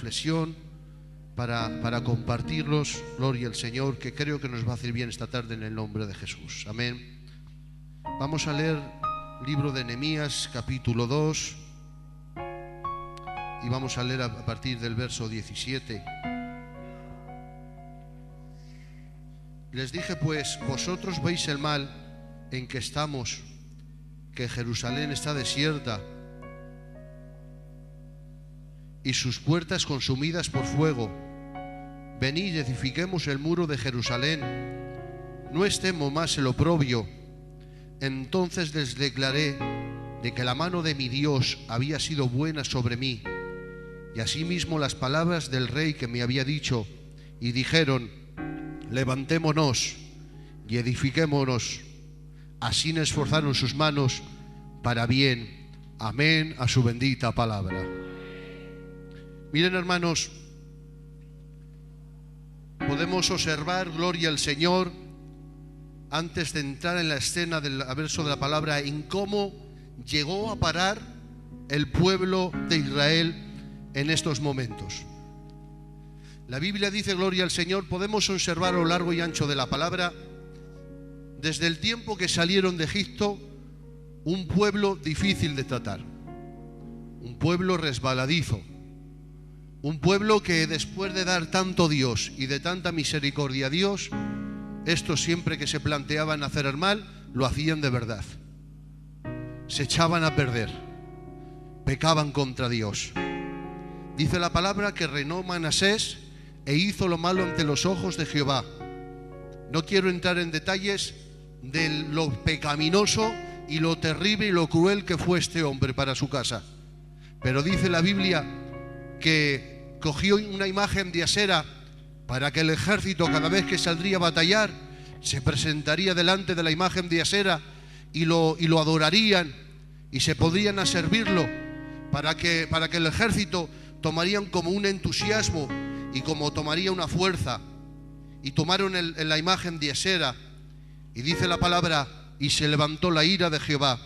reflexión, para compartirlos, gloria al Señor, que creo que nos va a hacer bien esta tarde en el nombre de Jesús. Amén. Vamos a leer el libro de Nehemías, capítulo 2, y vamos a leer a partir del verso 17. Les dije pues: vosotros veis el mal en que estamos, que Jerusalén está desierta y sus puertas consumidas por fuego. Venid y edifiquemos el muro de Jerusalén, no estemos más el oprobio. Entonces les declaré de que la mano de mi Dios había sido buena sobre mí, y asimismo las palabras del rey que me había dicho, y dijeron: levantémonos y edifiquémonos. Así nos esforzaron sus manos para bien. Amén a su bendita palabra. Miren, hermanos, podemos observar, gloria al Señor, antes de entrar en la escena del verso de la palabra, en cómo llegó a parar el pueblo de Israel en estos momentos. La Biblia dice, gloria al Señor, podemos observar a lo largo y ancho de la palabra, desde el tiempo que salieron de Egipto, un pueblo difícil de tratar, un pueblo resbaladizo, un pueblo que después de dar tanto Dios y de tanta misericordia a Dios, estos siempre que se planteaban hacer el mal, lo hacían de verdad. Se echaban a perder, pecaban contra Dios. Dice la palabra que reinó Manasés e hizo lo malo ante los ojos de Jehová. No quiero entrar en detalles de lo pecaminoso y lo terrible y lo cruel que fue este hombre para su casa, pero dice la Biblia que cogió una imagen de Asera para que el ejército, cada vez que saldría a batallar, se presentaría delante de la imagen de Asera y lo adorarían y se podrían a servirlo, para que el ejército tomarían como un entusiasmo y como tomaría una fuerza, y tomaron la imagen de Asera. Y dice la palabra: y se levantó la ira de Jehová,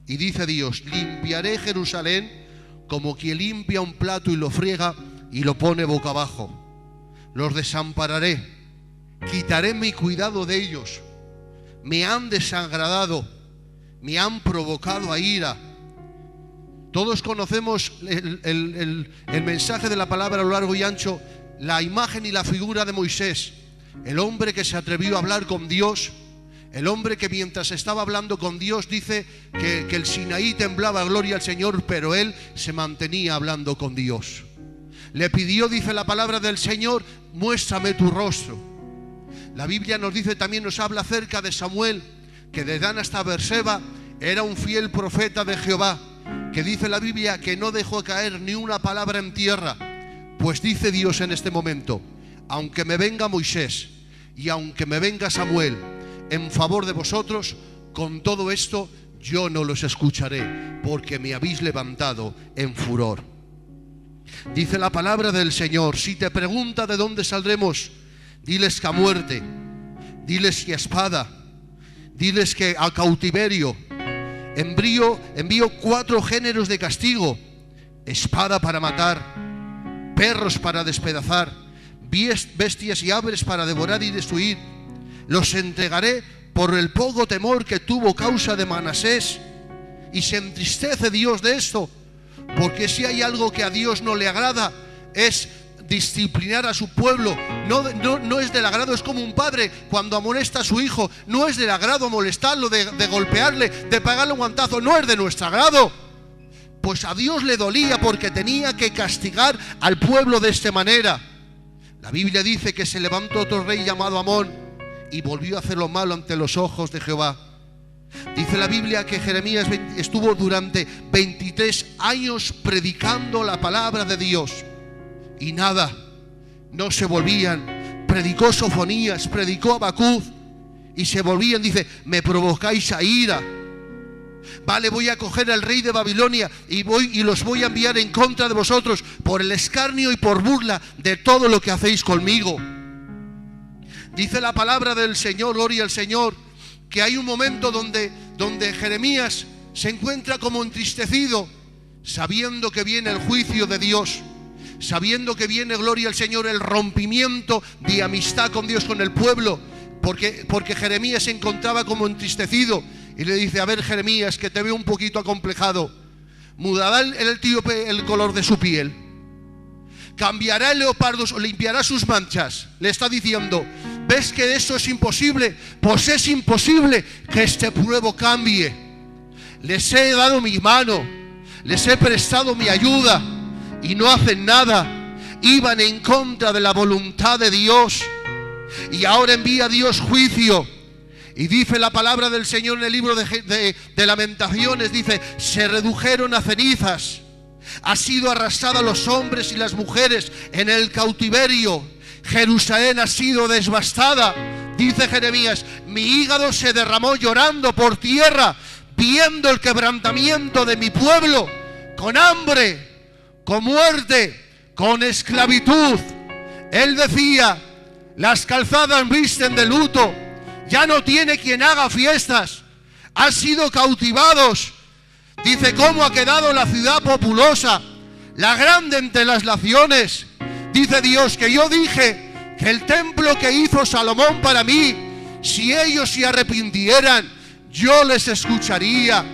y dice Dios: limpiaré Jerusalén como quien limpia un plato y lo friega y lo pone boca abajo. Los desampararé, quitaré mi cuidado de ellos. Me han desagradado, me han provocado a ira. Todos conocemos el mensaje de la palabra a lo largo y ancho, la imagen y la figura de Moisés, el hombre que se atrevió a hablar con Dios, el hombre que mientras estaba hablando con Dios dice que el Sinaí temblaba, gloria al Señor, pero él se mantenía hablando con Dios. Le pidió, dice la palabra del Señor: muéstrame tu rostro. La Biblia nos dice, también nos habla acerca de Samuel, que de Dan hasta Beerseba era un fiel profeta de Jehová, que dice la Biblia que no dejó caer ni una palabra en tierra. Pues dice Dios en este momento: aunque me venga Moisés y aunque me venga Samuel en favor de vosotros, con todo esto yo no los escucharé, porque me habéis levantado en furor. Dice la palabra del Señor: si te pregunta de dónde saldremos, diles que a muerte, diles que a espada, diles que a cautiverio. Envío 4 géneros de castigo: espada para matar, perros para despedazar, bestias y aves para devorar y destruir. Los entregaré por el poco temor que tuvo causa de Manasés. Y se entristece Dios de esto, porque si hay algo que a Dios no le agrada, es disciplinar a su pueblo. No es del agrado. Es como un padre cuando amonesta a su hijo. No es del agrado molestarlo, de golpearle, de pegarle un guantazo. No es de nuestro agrado. Pues a Dios le dolía, porque tenía que castigar al pueblo de esta manera. La Biblia dice que se levantó otro rey llamado Amón y volvió a hacer lo malo ante los ojos de Jehová. Dice la Biblia que Jeremías estuvo durante 23 años predicando la palabra de Dios y nada, no se volvían. Predicó Sofonías, predicó Habacuc y se volvían. Dice: me provocáis a ira. Vale, voy a coger al rey de Babilonia y los voy a enviar en contra de vosotros por el escarnio y por burla de todo lo que hacéis conmigo. Dice la palabra del Señor, gloria al Señor, que hay un momento donde Jeremías se encuentra como entristecido, sabiendo que viene el juicio de Dios, sabiendo que viene, gloria al Señor, el rompimiento de amistad con Dios, con el pueblo, porque Jeremías se encontraba como entristecido, y le dice: a ver, Jeremías, que te veo un poquito acomplejado, mudará el etíope el color de su piel, cambiará el leopardo, limpiará sus manchas. Le está diciendo: ¿ves que eso es imposible? Pues es imposible que este pueblo cambie. Les he dado mi mano, les he prestado mi ayuda y no hacen nada. Iban en contra de la voluntad de Dios y ahora envía Dios juicio. Y dice la palabra del Señor en el libro de Lamentaciones, dice: se redujeron a cenizas, ha sido arrasada los hombres y las mujeres en el cautiverio, Jerusalén ha sido devastada. Dice Jeremías: mi hígado se derramó llorando por tierra, viendo el quebrantamiento de mi pueblo, con hambre, con muerte, con esclavitud. Él decía: las calzadas visten de luto, ya no tiene quien haga fiestas, han sido cautivados. Dice: ¿cómo ha quedado la ciudad populosa, la grande entre las naciones? Dice Dios que yo dije que el templo que hizo Salomón para mí, si ellos se arrepintieran, yo les escucharía.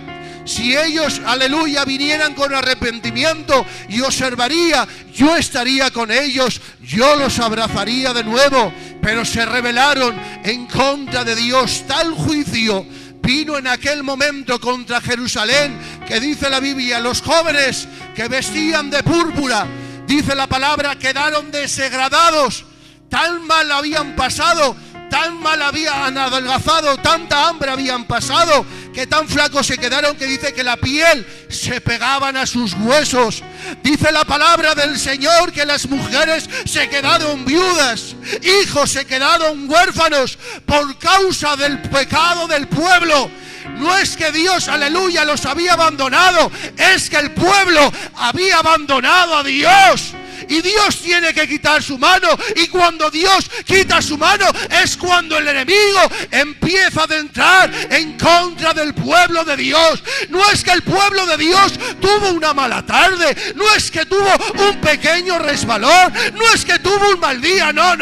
Si ellos, aleluya, vinieran con arrepentimiento y observaría, yo estaría con ellos, yo los abrazaría de nuevo. Pero se rebelaron en contra de Dios. Tal juicio vino en aquel momento contra Jerusalén, que dice la Biblia: los jóvenes que vestían de púrpura, dice la palabra, quedaron desagradados. Tan mal habían pasado, tan mal habían adelgazado, tanta hambre habían pasado, que tan flacos se quedaron, que dice que la piel se pegaban a sus huesos. Dice la palabra del Señor que las mujeres se quedaron viudas, hijos se quedaron huérfanos por causa del pecado del pueblo. No es que Dios, aleluya, los había abandonado, es que el pueblo había abandonado a Dios. Y Dios tiene que quitar su mano. Y cuando Dios quita su mano, es cuando el enemigo empieza a adentrar en contra del pueblo de Dios. No es que el pueblo de Dios tuvo una mala tarde, no es que tuvo un pequeño resbalón, no es que tuvo un mal día, no,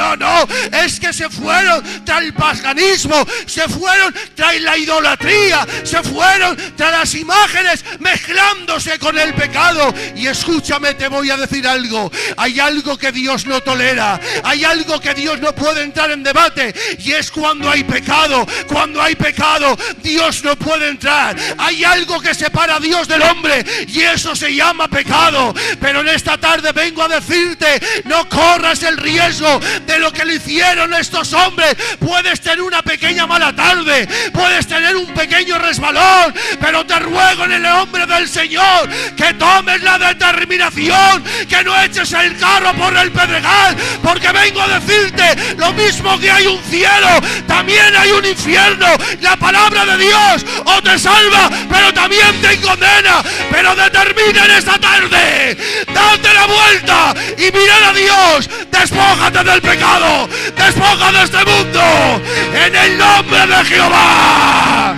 es que se fueron tras el paganismo, se fueron tras la idolatría, se fueron tras las imágenes, mezclándose con el pecado. Y escúchame, te voy a decir algo: hay algo que Dios no tolera, hay algo que Dios no puede entrar en debate, y es cuando hay pecado. Cuando hay pecado, Dios no puede entrar. Hay algo que separa a Dios del hombre, y eso se llama pecado. Pero en esta tarde vengo a decirte: no corras el riesgo de lo que le hicieron estos hombres. Puedes tener una pequeña mala tarde, puedes tener un pequeño resbalón, pero te ruego en el nombre del Señor que tomes la determinación, que no eches el carro por el pedregal, porque vengo a decirte: lo mismo que hay un cielo, también hay un infierno. La palabra de Dios o te salva, pero también te condena. Pero determina en esta tarde, date la vuelta y mira a Dios. Despójate del pecado, despójate de este mundo, en el nombre de Jehová.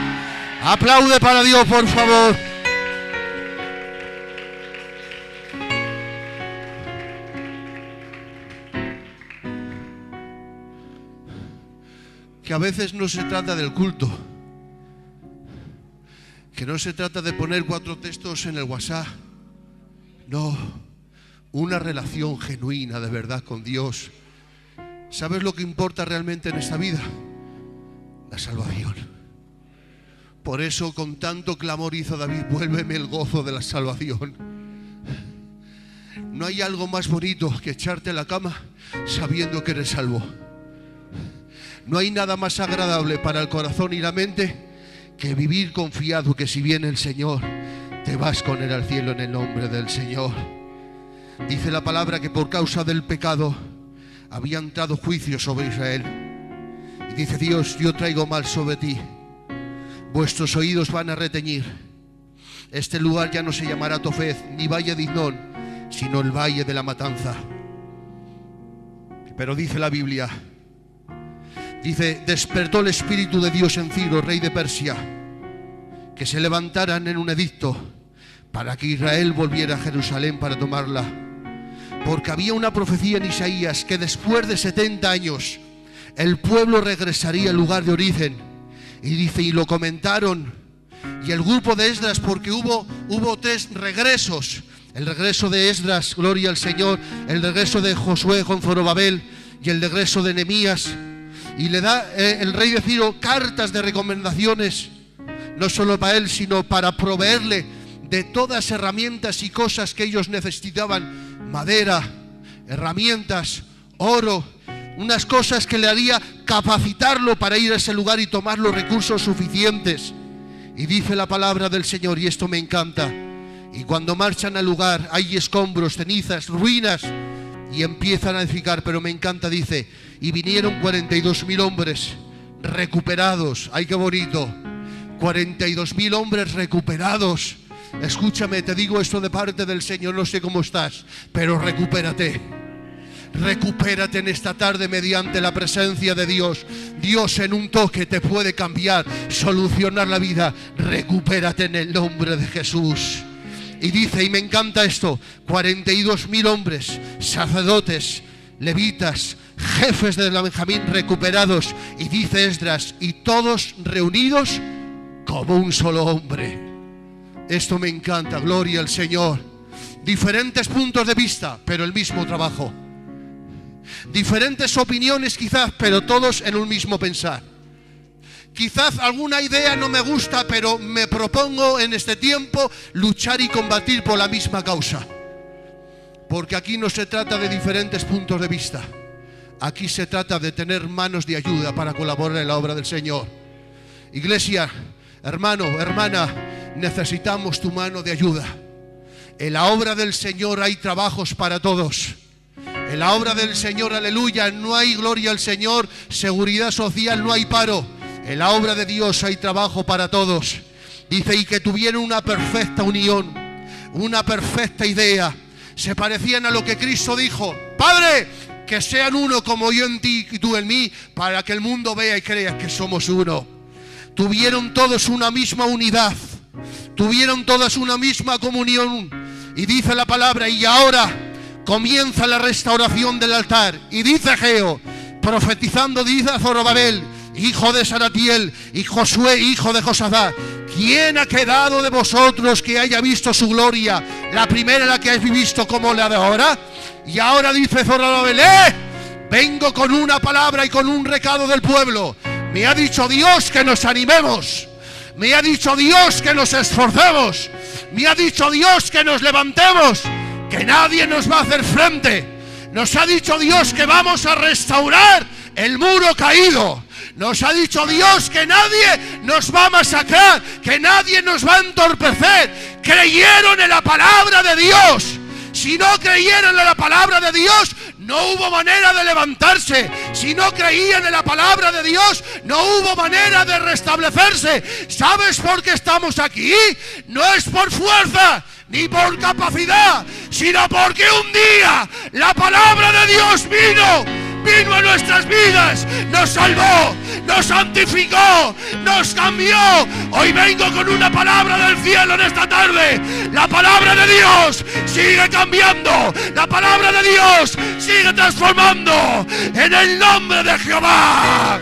Aplaude para Dios, por favor. Que a veces no se trata del culto, que no se trata de poner 4 textos en el WhatsApp, no, una relación genuina de verdad con Dios. ¿Sabes lo que importa realmente en esta vida? La salvación. Por eso con tanto clamor hizo David: vuélveme el gozo de la salvación. No hay algo más bonito que echarte a la cama sabiendo que eres salvo. No hay nada más agradable para el corazón y la mente que vivir confiado que si viene el Señor, te vas con él al cielo en el nombre del Señor. Dice la palabra que por causa del pecado había entrado juicio sobre Israel. Y dice Dios: yo traigo mal sobre ti, vuestros oídos van a reteñir. Este lugar ya no se llamará Tofet ni Valle de Hinnom, sino el Valle de la Matanza. Pero dice la Biblia, dice: despertó el Espíritu de Dios en Ciro, rey de Persia, que se levantaran en un edicto para que Israel volviera a Jerusalén para tomarla. porque había una profecía en Isaías que después de 70 años el pueblo regresaría al lugar de origen. Y dice, y lo comentaron, y el grupo de Esdras, porque hubo 3 regresos: el regreso de Esdras, gloria al Señor, el regreso de Josué con Zorobabel y el regreso de Nehemías. Y le da el rey de Ciro cartas de recomendaciones, no solo para él, sino para proveerle de todas herramientas y cosas que ellos necesitaban: madera, herramientas, oro, unas cosas que le haría capacitarlo para ir a ese lugar y tomar los recursos suficientes. Y dice la palabra del Señor, y esto me encanta: y cuando marchan al lugar hay escombros, cenizas, ruinas, y empiezan a edificar. Pero me encanta, dice, y vinieron 42.000 hombres recuperados. ¡Ay, qué bonito! 42.000 hombres recuperados. Escúchame, te digo esto de parte del Señor, no sé cómo estás, pero recupérate. Recupérate en esta tarde mediante la presencia de Dios. Dios en un toque te puede cambiar, solucionar la vida. Recupérate en el nombre de Jesús. Y dice, y me encanta esto, 42.000 hombres, sacerdotes, levitas, jefes de la Benjamín recuperados. Y dice Esdras, y todos reunidos como un solo hombre. Esto me encanta, gloria al Señor. Diferentes puntos de vista, pero el mismo trabajo. Diferentes opiniones quizás, pero todos en un mismo pensar. Quizás alguna idea no me gusta, pero me propongo en este tiempo luchar y combatir por la misma causa. Porque aquí no se trata de diferentes puntos de vista. Aquí se trata de tener manos de ayuda para colaborar en la obra del Señor. Iglesia, hermano, hermana, necesitamos tu mano de ayuda. En la obra del Señor hay trabajos para todos. En la obra del Señor, aleluya, no hay, gloria al Señor, seguridad social, no hay paro. En la obra de Dios hay trabajo para todos. Dice, y que tuvieron una perfecta unión, una perfecta idea. Se parecían a lo que Cristo dijo: Padre, que sean uno como yo en ti y tú en mí, para que el mundo vea y crea que somos uno. Tuvieron todos una misma unidad. Tuvieron todas una misma comunión. Y dice la palabra, y ahora comienza la restauración del altar. Y dice Geo, profetizando, dice a Zorobabel, hijo de Saratiel, y Josué, hijo de Josadá: ¿quién ha quedado de vosotros que haya visto su gloria? La primera, la que habéis visto, como la de ahora. Y ahora dice Zorobabel, vengo con una palabra y con un recado del pueblo. Me ha dicho Dios que nos animemos. Me ha dicho Dios que nos esforcemos. Me ha dicho Dios que nos levantemos, que nadie nos va a hacer frente. Nos ha dicho Dios que vamos a restaurar el muro caído. Nos ha dicho Dios que nadie nos va a masacrar, que nadie nos va a entorpecer. Creyeron en la palabra de Dios. Si no creyeran en la palabra de Dios, no hubo manera de levantarse. Si no creían en la palabra de Dios, no hubo manera de restablecerse. ¿Sabes por qué estamos aquí? No es por fuerza ni por capacidad, sino porque un día la palabra de Dios vino a nuestras vidas, nos salvó, nos santificó, nos cambió. Hoy vengo con una palabra del cielo en esta tarde. La palabra de Dios sigue cambiando, la palabra de Dios sigue transformando, en el nombre de Jehová.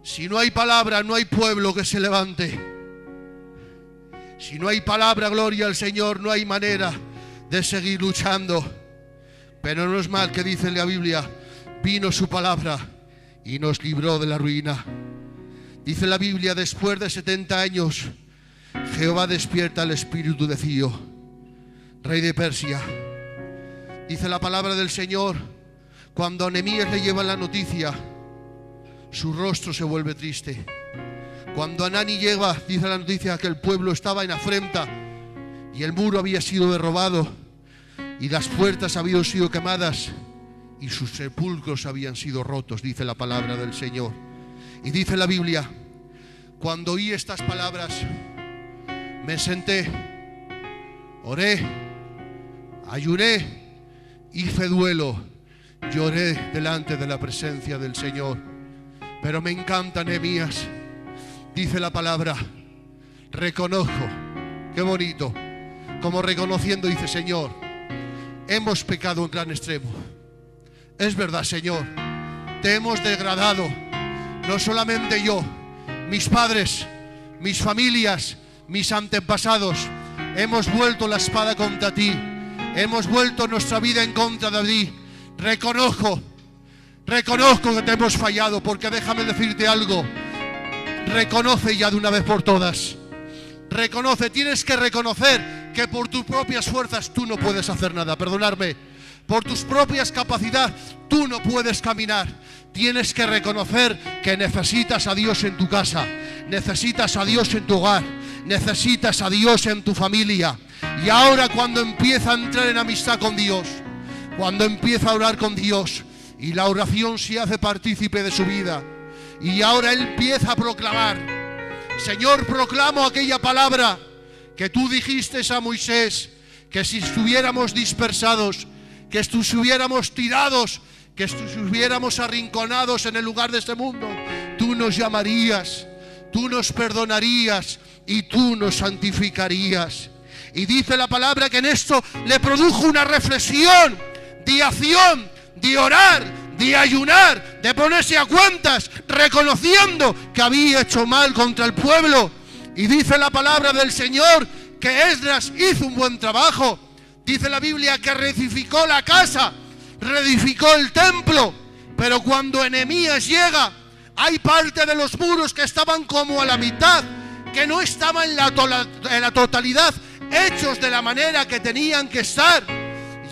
Si no hay palabra, no hay pueblo que se levante. Si no hay palabra, gloria al Señor, no hay manera de seguir luchando. Pero no es mal que dice la Biblia: vino su palabra y nos libró de la ruina. Dice la Biblia: después de 70 años Jehová despierta el espíritu de Ciro, rey de Persia. Dice la palabra del Señor: cuando a Nehemías le lleva la noticia, su rostro se vuelve triste. Cuando Anani llega, dice la noticia, que el pueblo estaba en afrenta y el muro había sido derribado y las puertas habían sido quemadas y sus sepulcros habían sido rotos, dice la palabra del Señor. Y dice la Biblia: cuando oí estas palabras, me senté, oré, ayuné, hice duelo, lloré delante de la presencia del Señor. Pero me encanta Nehemías. Dice la palabra: reconozco, qué bonito, como reconociendo, dice: Señor, hemos pecado en gran extremo. Es verdad, Señor, te hemos degradado. No solamente yo, mis padres, mis familias, mis antepasados, hemos vuelto la espada contra ti. Hemos vuelto nuestra vida en contra de ti. Reconozco que te hemos fallado, porque déjame decirte algo. Reconoce ya de una vez por todas. Reconoce, tienes que reconocer que por tus propias fuerzas tú no puedes hacer nada. Perdonadme, por tus propias capacidades tú no puedes caminar. Tienes que reconocer que necesitas a Dios en tu casa, necesitas a Dios en tu hogar, necesitas a Dios en tu familia. Y ahora, cuando empieza a entrar en amistad con Dios, cuando empieza a orar con Dios, y la oración se hace partícipe de su vida, y ahora él empieza a proclamar: Señor, proclamo aquella palabra que tú dijiste a Moisés, que si estuviéramos dispersados, que estuviéramos tirados, que estuviéramos arrinconados en el lugar de este mundo, tú nos llamarías, tú nos perdonarías y tú nos santificarías. Y dice la palabra que en esto le produjo una reflexión de acción, de orar, de ayunar, de ponerse a cuentas, reconociendo que había hecho mal contra el pueblo. Y dice la palabra del Señor que Esdras hizo un buen trabajo. Dice la Biblia que reedificó la casa, reedificó el templo. Pero cuando Nehemías llega, hay parte de los muros que estaban como a la mitad, que no estaban en la totalidad hechos de la manera que tenían que estar.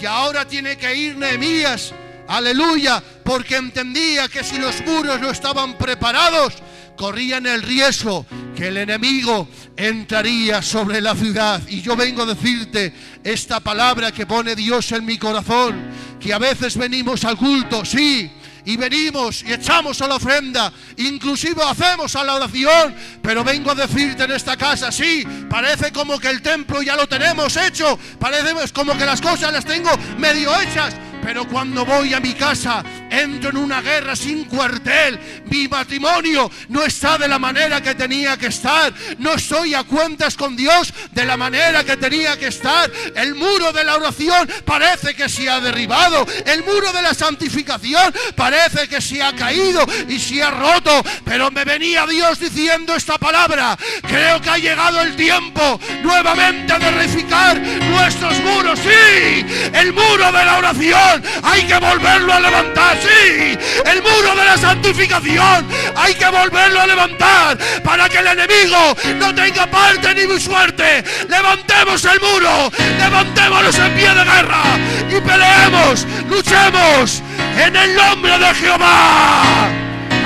Y ahora tiene que ir Nehemías, aleluya, porque entendía que si los muros no estaban preparados, corrían el riesgo que el enemigo entraría sobre la ciudad. Y yo vengo a decirte esta palabra que pone Dios en mi corazón, que a veces venimos al culto, sí, y venimos y echamos a la ofrenda, inclusive hacemos a la oración, pero vengo a decirte en esta casa, sí, parece como que el templo ya lo tenemos hecho, parece como que las cosas las tengo medio hechas, pero cuando voy a mi casa entro en una guerra sin cuartel. Mi matrimonio no está de la manera que tenía que estar, no estoy a cuentas con Dios de la manera que tenía que estar. El muro de la oración parece que se ha derribado, el muro de la santificación parece que se ha caído y se ha roto, pero me venía Dios diciendo esta palabra: creo que ha llegado el tiempo nuevamente de reedificar nuestros muros. Sí, el muro de la oración hay que volverlo a levantar, sí, el muro de la santificación hay que volverlo a levantar para que el enemigo no tenga parte ni mi suerte. Levantemos el muro, levantémonos en pie de guerra y peleemos, luchemos en el nombre de Jehová.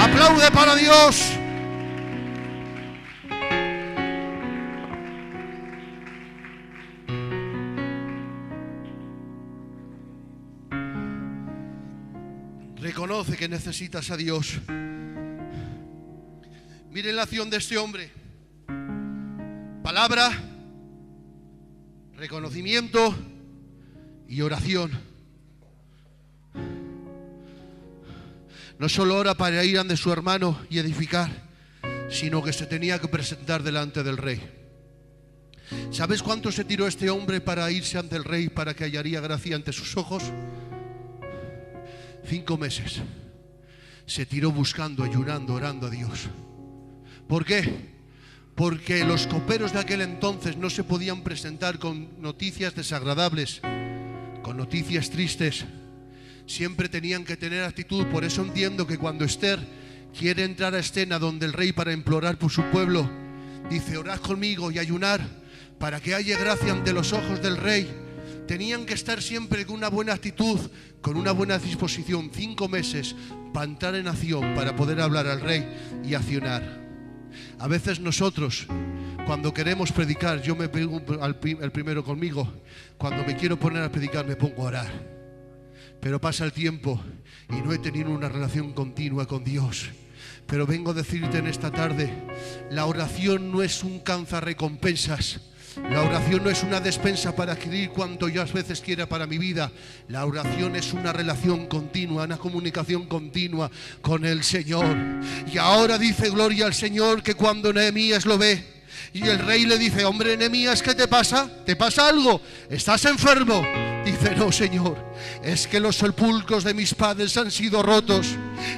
Aplaude para Dios. Reconoce que necesitas a Dios. Miren la acción de este hombre. Palabra, reconocimiento y oración. No solo ora para ir ante su hermano y edificar, sino que se tenía que presentar delante del rey. ¿Sabes cuánto se tiró este hombre para irse ante el rey, para que hallaría gracia ante sus ojos? 5 meses se tiró buscando, ayunando, orando a Dios. ¿Por qué? Porque los coperos de aquel entonces no se podían presentar con noticias desagradables, con noticias tristes. Siempre tenían que tener actitud. Por eso entiendo que cuando Esther quiere entrar a escena donde el rey para implorar por su pueblo, dice: orad conmigo y ayunar para que haya gracia ante los ojos del rey. Tenían que estar siempre con una buena actitud, con una buena disposición. 5 meses para entrar en acción, para poder hablar al rey y accionar. A veces nosotros, cuando queremos predicar, yo me pongo el primero conmigo, cuando me quiero poner a predicar me pongo a orar. Pero pasa el tiempo y no he tenido una relación continua con Dios. Pero vengo a decirte en esta tarde, la oración no es un cazarrecompensas. La oración no es una despensa para adquirir cuanto yo a veces quiera para mi vida. La oración es una relación continua, una comunicación continua con el Señor. Y ahora dice gloria al Señor que cuando Nehemías lo ve, Y el rey le dice: hombre, Nehemías, ¿qué te pasa? ¿Te pasa algo? ¿Estás enfermo? Dice: no, Señor, es que los sepulcros de mis padres han sido rotos.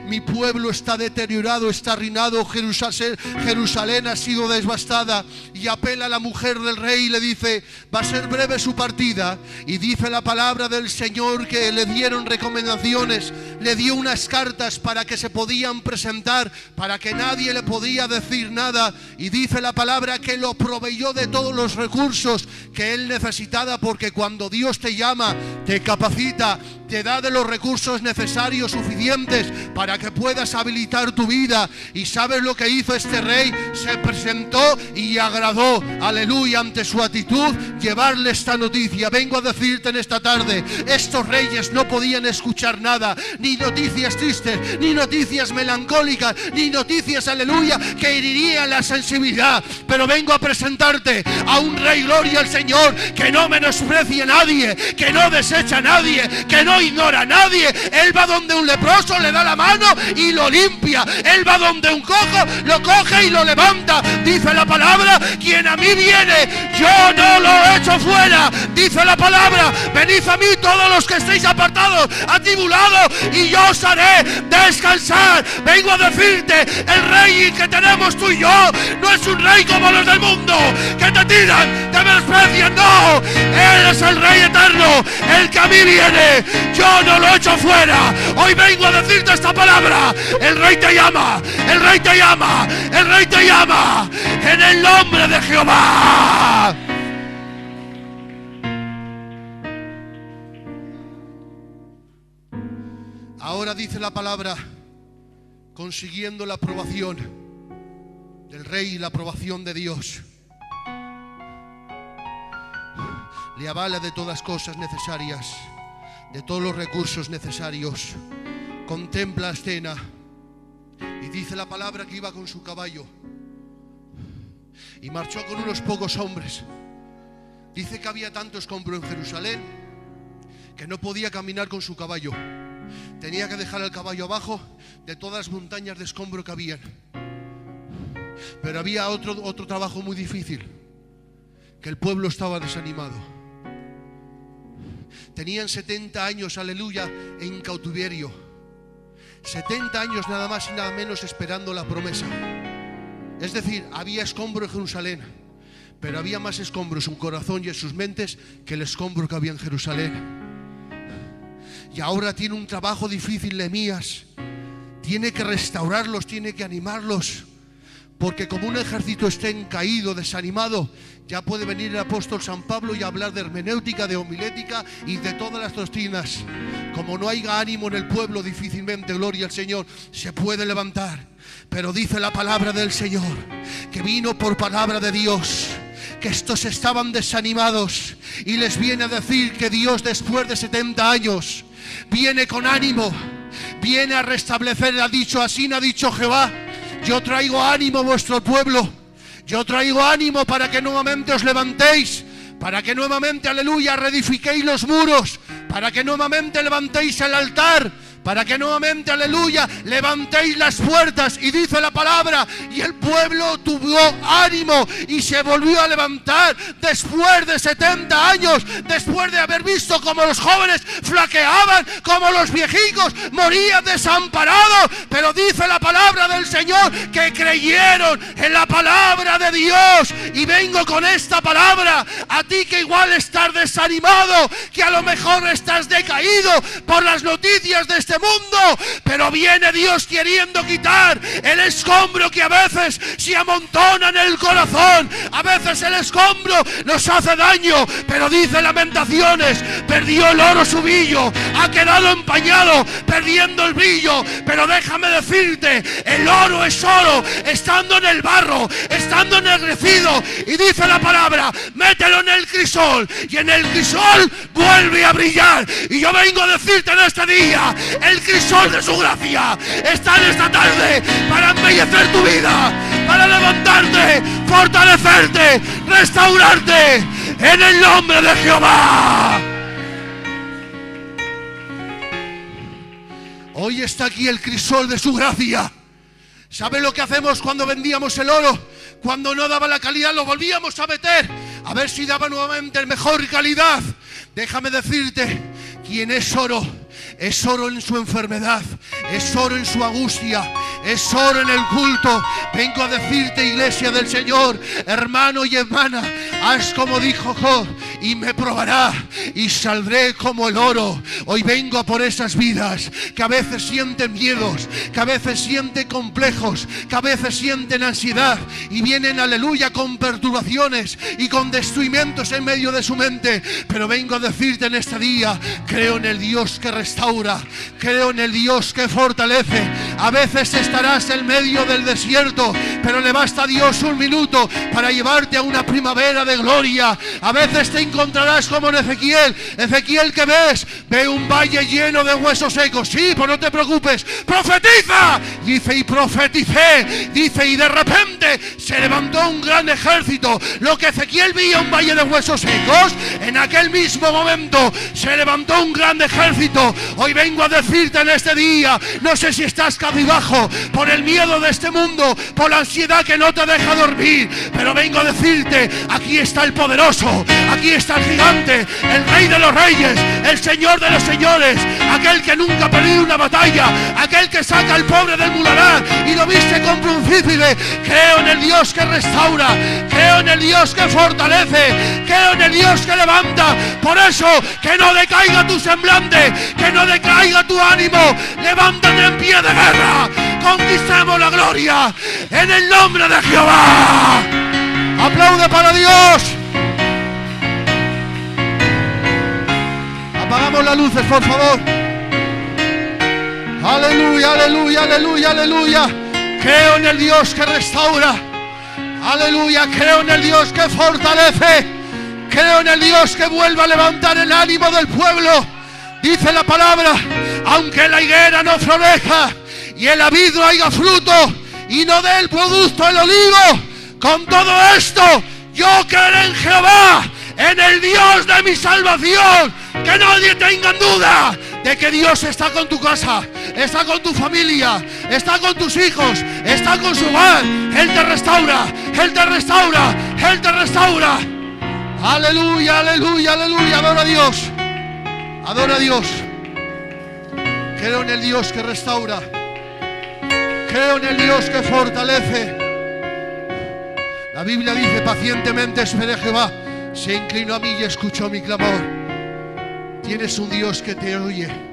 Mi pueblo está deteriorado, está arruinado. Jerusalén ha sido devastada. Y apela a la mujer del rey y le dice: va a ser breve su partida. Y dice la palabra del Señor que le dieron recomendaciones, le dio unas cartas para que se podían presentar, para que nadie le podía decir nada. Y dice la palabra que lo proveyó de todos los recursos que él necesitaba, porque cuando Dios te llama, te capacita, te da de los recursos necesarios, suficientes, para que puedas habilitar tu vida. Y ¿sabes lo que hizo este rey? Se presentó y agradó, aleluya, ante su actitud, llevarle esta noticia. Vengo a decirte en esta tarde, estos reyes no podían escuchar nada, ni noticias tristes, ni noticias melancólicas, ni noticias, aleluya, que herirían la sensibilidad. Pero vengo a presentarte a un rey, gloria al Señor, que no menosprecia a nadie, que no desecha a nadie, que no ignora a nadie. Él va donde un leproso, le da la mano y lo limpia. Él va donde un cojo, lo coge y lo levanta. Dice la palabra: quien a mí viene, yo no lo echo fuera. Dice la palabra: venid a mí todos los que estéis apartados, atribulados, y yo os haré descansar. Vengo a decirte, el rey que tenemos tú y yo no es un rey como los del mundo, que te tiran, te menosprecian. No, Él es el rey eterno, el que a mí viene, yo no lo echo fuera. Hoy vengo a decirte esta palabra: el rey te llama, el rey te llama, el rey te llama, en el nombre de Jehová. Ahora dice la palabra, consiguiendo la aprobación del rey y la aprobación de Dios, le avala de todas cosas necesarias, de todos los recursos necesarios. Contempla la escena y dice la palabra que iba con su caballo y marchó con unos pocos hombres. Dice que había tanto escombro en Jerusalén que no podía caminar con su caballo. Tenía que dejar el caballo abajo de todas las montañas de escombro que habían. Pero había otro trabajo muy difícil, que el pueblo estaba desanimado. Tenían 70 años, aleluya, en cautiverio. 70 años nada más y nada menos esperando la promesa. Es decir, había escombro en Jerusalén, pero había más escombro en su corazón y en sus mentes que el escombro que había en Jerusalén. Y ahora tiene un trabajo difícil Nehemías. Tiene que restaurarlos, tiene que animarlos, porque como un ejército esté caído, desanimado, ya puede venir el apóstol San Pablo y hablar de hermenéutica, de homilética y de todas las doctrinas. Como no haya ánimo en el pueblo, difícilmente, gloria al Señor, se puede levantar. Pero dice la palabra del Señor, que vino por palabra de Dios, que estos estaban desanimados, y les viene a decir que Dios, después de 70 años, viene con ánimo, viene a restablecer. Ha dicho: así ha dicho Jehová, yo traigo ánimo a vuestro pueblo, yo traigo ánimo para que nuevamente os levantéis, para que nuevamente, aleluya, reedifiquéis los muros, para que nuevamente levantéis el altar, para que nuevamente, aleluya, levantéis las puertas. Y dice la palabra, y el pueblo tuvo ánimo y se volvió a levantar después de 70 años, después de haber visto como los jóvenes flaqueaban, como los viejicos morían desamparados. Pero dice la palabra del Señor que creyeron en la palabra de Dios. Y vengo con esta palabra a ti que igual estás desanimado, que a lo mejor estás decaído por las noticias de este mundo, pero viene Dios queriendo quitar el escombro que a veces se amontona en el corazón. A veces el escombro nos hace daño, pero dice Lamentaciones, perdió el oro su brillo, ha quedado empañado, perdiendo el brillo. Pero déjame decirte, el oro es oro estando en el barro, estando ennegrecido. Y dice la palabra, mételo en el crisol, y en el crisol vuelve a brillar. Y yo vengo a decirte en este día, el crisol de su gracia está en esta tarde para embellecer tu vida, para levantarte, fortalecerte, restaurarte, en el nombre de Jehová. Hoy está aquí el crisol de su gracia. ¿Sabe lo que hacemos cuando vendíamos el oro? Cuando no daba la calidad, lo volvíamos a meter, a ver si daba nuevamente mejor calidad. Déjame decirte, quien es oro en su enfermedad, es oro en su angustia, es oro en el culto. Vengo a decirte, iglesia del Señor, hermano y hermana, haz como dijo Job, y me probará, y saldré como el oro. Hoy vengo a por esas vidas que a veces sienten miedos, que a veces sienten complejos, que a veces sienten ansiedad, y vienen, aleluya, con perturbaciones y con destruimientos en medio de su mente. Pero vengo a decirte en este día, creo en el Dios que restaura, creo en el Dios que fortalece. A veces estarás en medio del desierto, pero le basta a Dios un minuto para llevarte a una primavera de gloria. A veces te encontrarás como en Ezequiel. Ezequiel, ¿qué ves? Ve un valle lleno de huesos secos. Sí, pues no te preocupes, profetiza. Dice, y profeticé. Dice, y de repente se levantó un gran ejército. Lo que Ezequiel veía, un valle de huesos secos, en aquel mismo momento se levantó un gran ejército. Hoy vengo a decirte en este día, no sé si estás cabizbajo por el miedo de este mundo, por la ansiedad que no te deja dormir, pero vengo a decirte, aquí está el poderoso, aquí está el gigante, el rey de los reyes, el señor de los señores, aquel que nunca ha perdido una batalla, aquel que saca al pobre del muladar y lo viste con príncipe. Creo en el Dios que restaura, creo en el Dios que fortalece, creo en el Dios que levanta. Por eso, que no decaiga tu semblante, que no decaiga tu ánimo. Levántate en pie de guerra, conquistemos la gloria en el nombre de Jehová. Aplaude para Dios. Apagamos las luces, por favor. Aleluya, aleluya, aleluya, aleluya. Creo en el Dios que restaura. Aleluya, creo en el Dios que fortalece. Creo en el Dios que vuelve a levantar el ánimo del pueblo. Dice la palabra, aunque la higuera no florezca y el vid no haya fruto y no dé el producto el olivo, con todo esto yo creeré en Jehová, en el Dios de mi salvación. Que nadie tenga duda de que Dios está con tu casa, está con tu familia, está con tus hijos, está con su hogar. Él te restaura, Él te restaura, Él te restaura. Aleluya, aleluya, aleluya. Adora a Dios, adora a Dios. Creo en el Dios que restaura, creo en el Dios que fortalece. La Biblia dice, pacientemente esperé a Jehová, se inclinó a mí y escuchó mi clamor. Tienes un Dios que te oye.